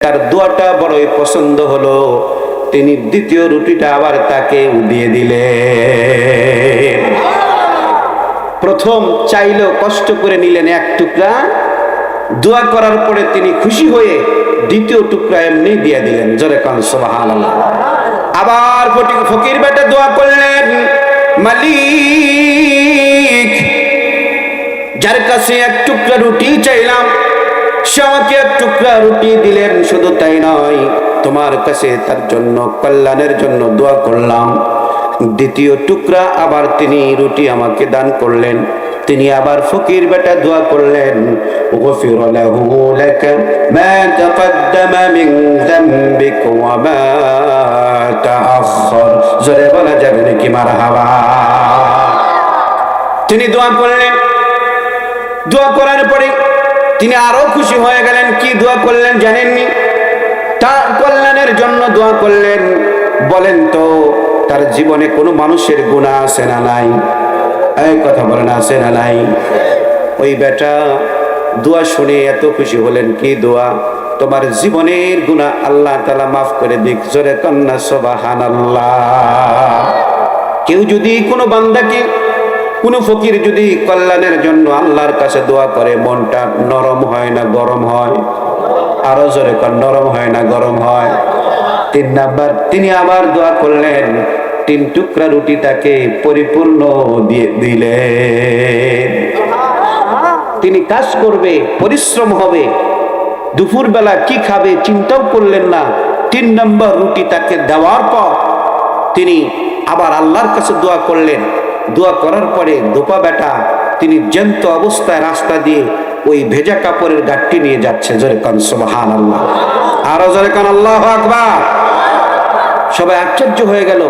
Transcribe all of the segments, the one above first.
তার দোয়াটা বড়ই পছন্দ হলো। তিনি দ্বিতীয় রুটিটা আবার তাকে দিয়ে দিলেন। প্রথম চাইলো, কষ্ট করে নিলেন এক টুকরা, দোয়া করার পরে তিনি খুশি হয়ে দ্বিতীয় টুকরা এমনি দিয়ে দিলেন। জোরে কান সুবহানাল্লাহ। আবার ফকির বেটা দোয়া করলেন, মালিক, যার কাছে এক টুকরা রুটি চাইলাম সে আমাকে এক টুকরা রুটি দিলেন। শুধু তাই নয়, তোমার কাছে তার জন্য কল্যাণের জন্য দোয়া করলাম। দ্বিতীয় টুকরা আবার তিনি রুটি আমাকে দান করলেন। তিনি আবার ফকির বেটা দোয়া করলেন, গফির লাহু লাকা মা তাকদ্দামা মিন যামবিকা ওয়া মা তাআখার। জোরে বলা যাবে নাকি মারহাবা? তিনি দোয়া করলেন। দোয়া করার পরে তিনি আরো খুশি হয়ে গেলেন। কি দোয়া করলেন জানেননি? তার কল্যাণের জন্য দোয়া করলেন। বলেন তো, তার জীবনে কোনো মানুষের গুনাহ আছে না নাই? এই কথা বলেন, আছে না নাই? ওই বেটা দোয়া শুনে এত খুশি হলেন। কি দোয়া? তোমার জীবনের গুনাহ আল্লাহ তাআলা মাফ করে দিক। জোরে কন্যা সুবহানাল্লাহ। কেউ যদি কোনো বান্দাকে, কোন ফকির যদি কল্যাণের জন্য আল্লাহর কাছে দোয়া করে, মনটা নরম হয় না গরম হয়? আরো জোরে কর, নরম হয় না গরম হয়? 3 নাম্বার, তিনি আবার দোয়া করলেন, 3 টুকরা রুটি তাকে পরিপূর্ণ দিয়ে দিলেন। তিনি কাজ করবে, পরিশ্রম হবে, দুপুর বেলা কি খাবে চিন্তাও করলেন না। 3 নম্বর রুটি তাকে দেওয়ার পর তিনি আবার আল্লাহর কাছে দোয়া করলেন। দোয়া করার পরে দোপা বেটা তিনি জ্যান্ত অবস্থায় রাস্তা দিয়ে ওই ভেজা কাপড়ের গাঁটটি নিয়ে যাচ্ছে। জোরে কান সুবহানাল্লাহ। আরো জোরে কান আল্লাহু আকবার। সবাই আশ্চর্য হয়ে গেল।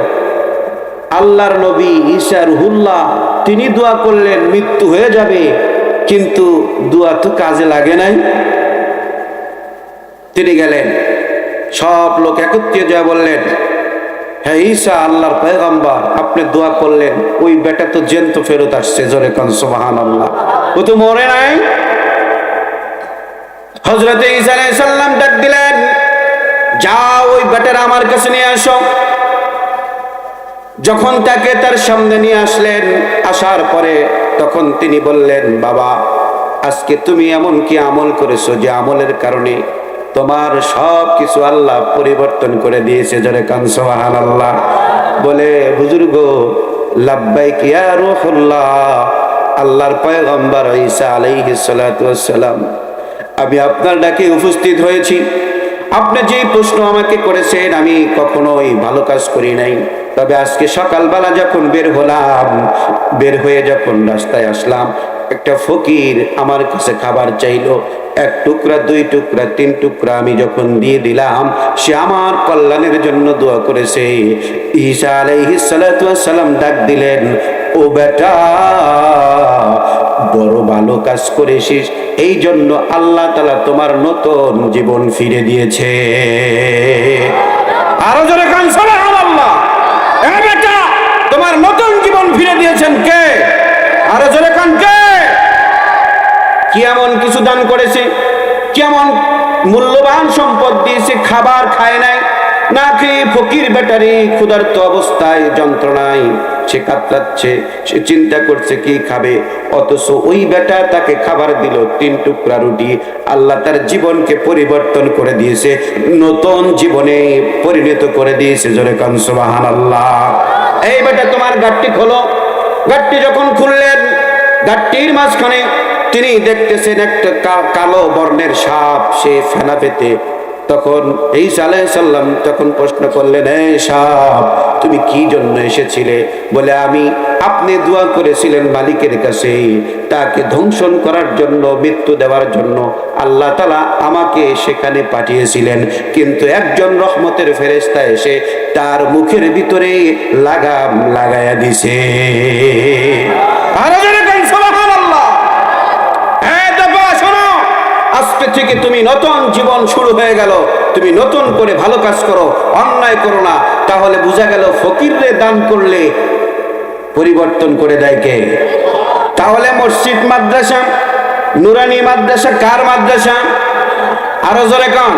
আল্লাহর নবী ঈসা রুহুল্লাহ তিনি দোয়া করলেন মৃত্যু হয়ে যাবে, কিন্তু দোয়া তো কাজে লাগে নাই। তিনি গেলেন, সব লোক একত্রিত হয়ে বললেন, হ্যাঁ ঈসা আল্লাহর পয়গম্বর, আপনি দোয়া করলেন, ওই বেটা তো জ্যান্ত ফেরত আসছে। জোরে কান সুবহানাল্লাহ। ও তো মরে নাই। হযরত ঈসা আলাইহিস সালাম ডাক দিলেন, যাও ওই বেটার আমার কাছে নিয়ে আসো। যখন তাকে তার সামনে নিয়ে আসলেন, আসার পরে তখন তিনি বললেন, বাবা, আজকে তুমি এমন কি আমল করেছো যে আমলের কারণে তোমার সব কিছু আল্লাহ পরিবর্তন করে দিয়েছে। জোরে কান সুবহানাল্লাহ। বলে, হুজুর গো, লাব্বাইক ইয়া রূহুল্লাহ, আল্লাহর পয়গম্বর ঈসা আলাইহিস সালাতু ওয়াস সালাম, আমি আপনার ডাকে উপস্থিত হয়েছি। আপনি যে প্রশ্ন আমাকে করেছেন আমি কখনোই ভালো কাজ করি নাই। তবে আজকে সকালবেলা যখন বের হলাম, বের হয়ে যখন রাস্তায় আসলাম, একটা ফকির আমার কাছে খাবার চাইলো। 1 টুকরা, 2 টুকরা, 3 টুকরা আমি যখন দিয়ে দিলাম, সে আমার কল্যাণের জন্য দোয়া করেছে। ঈসা আলাইহিস সালাতু ওয়াস সালাম ডাক দিলেন, ও বেটা, বড় ভালো কাজ করেছিস, এই জন্য আল্লাহ তাআলা তোমার নতুন জীবন ফিরে দিয়েছে। আরো জোরে কান সুবহানাল্লাহ। এ বেটা, তোমার নতুন জীবন ফিরে দিয়েছেন কে? আরো জোরে কান কে? কি এমন কিছু দান করেছে, কেমন মূল্যবান সম্পদ দিয়েছে? খাবার খায় নাই, না খেয়ে ফকির বেটারি ক্ষুধার্ত অবস্থায় যন্ত্রণায় সে কাতরাচ্ছে, সে চিন্তা করছে কি খাবে, অথচ ওই বেটা তাকে খাবার দিল 3 টুকরা রুটি। আল্লাহ তার জীবনকে পরিবর্তন করে দিয়েছে, নতুন জীবনে পরিণত করে দিয়েছে। জোরে কান সুবহানাল্লাহ। এই বেটা, তোমার গাঁটটি খোলো। গাঁটটি যখন খুললেন, গাঁটটির মাঝখানে তিনি দেখতেছেন একটা কালো বর্ণের সাপ, সে ফেনা পেতে। তখন ঈসা আলাইহিস সালাম তখন প্রশ্ন করলেন, এই সাপ, তুমি কি জন্য এসেছিলে? বলে, আপনি দোয়া করেছিলেন মালিকের কাছে, তাকে ধ্বংসন করার জন্য, মৃত্যু দেওয়ার জন্য আল্লাহ তাআলা আমাকে সেখানে পাঠিয়েছিলেন, কিন্তু একজন রহমতের ফেরেশতা এসে তার মুখের ভিতরে লাগাম লাগায়া দিছে। আজকে থেকে তুমি নতুন জীবন শুরু হয়ে গেল। তুমি নতুন করে ভালো কাজ করো, অন্যায় করো না। তাহলে বোঝা গেল ফকিররে দান করলে পরিবর্তন করে দেয় কে? তাহলে মসজিদ মাদ্রাসা, নুরানি মাদ্রাসা কার মাদ্রাসা? আরো জোরে কান।